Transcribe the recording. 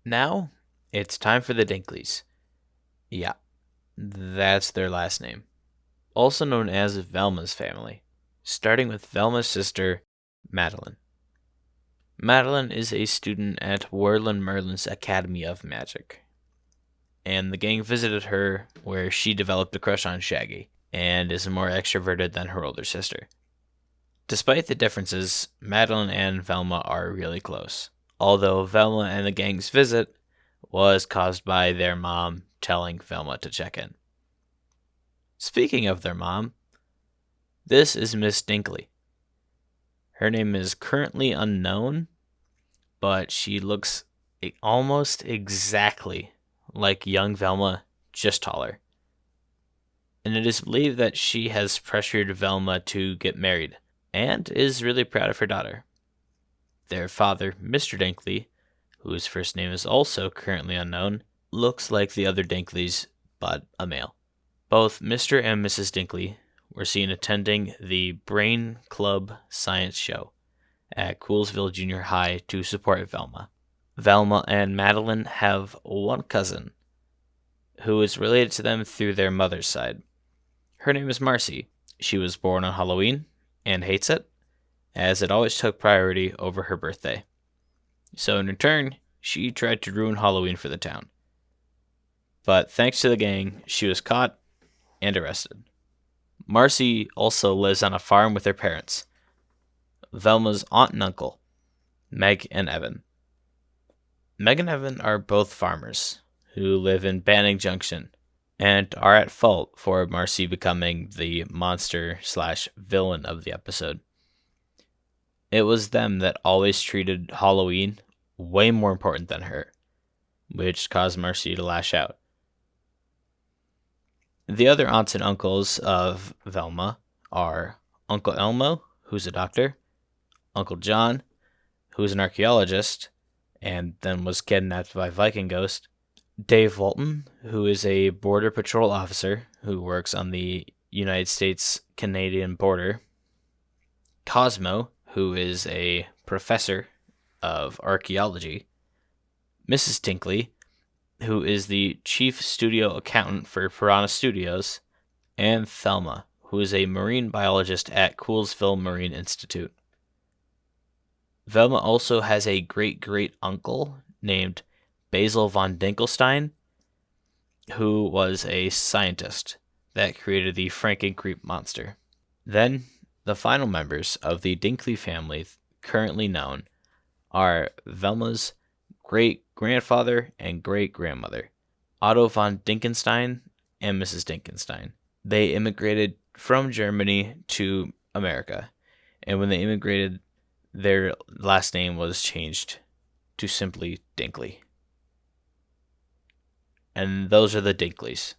Now, it's time for the Dinkleys. Yeah, that's their last name. Also known as Velma's family. Starting with Velma's sister, Madeline. Madeline is a student at Werlin Merlin's Academy of Magic. And the gang visited her where she developed a crush on Shaggy and is more extroverted than her older sister. Despite the differences, Madeline and Velma are really close. Although Velma and the gang's visit was caused by their mom telling Velma to check in. Speaking of their mom, this is Miss Dinkley. Her name is currently unknown, but she looks almost exactly like young Velma, just taller. And it is believed that she has pressured Velma to get married and is really proud of her daughter. Their father, Mr. Dinkley, whose first name is also currently unknown, looks like the other Dinkleys, but a male. Both Mr. and Mrs. Dinkley were seen attending the Brain Club Science Show at Coolsville Junior High to support Velma. Velma and Madeline have one cousin who is related to them through their mother's side. Her name is Marcy. She was born on Halloween and hates it, as it always took priority over her birthday. So in return, she tried to ruin Halloween for the town. But thanks to the gang, she was caught and arrested. Marcy also lives on a farm with her parents, Velma's aunt and uncle, Meg and Evan. Meg and Evan are both farmers who live in Banning Junction and are at fault for Marcy becoming the monster/villain of the episode. It was them that always treated Halloween way more important than her, which caused Marcy to lash out. The other aunts and uncles of Velma are Uncle Elmo, who's a doctor, Uncle John, who's an archaeologist, and then was kidnapped by Viking Ghost, Dave Walton, who is a border patrol officer who works on the United States-Canadian border, Cosmo, who is a professor of archaeology, Mrs. Dinkley, who is the chief studio accountant for Piranha Studios, and Thelma, who is a marine biologist at Coolsville Marine Institute. Velma also has a great-great-uncle named Basil von Dinkelstein, who was a scientist that created the Franken-Creep monster. Then, the final members of the Dinkley family currently known are Velma's great-grandfather and great-grandmother, Otto von Dinkenstein and Mrs. Dinkenstein. They immigrated from Germany to America, and when they immigrated, their last name was changed to simply Dinkley. And those are the Dinkleys.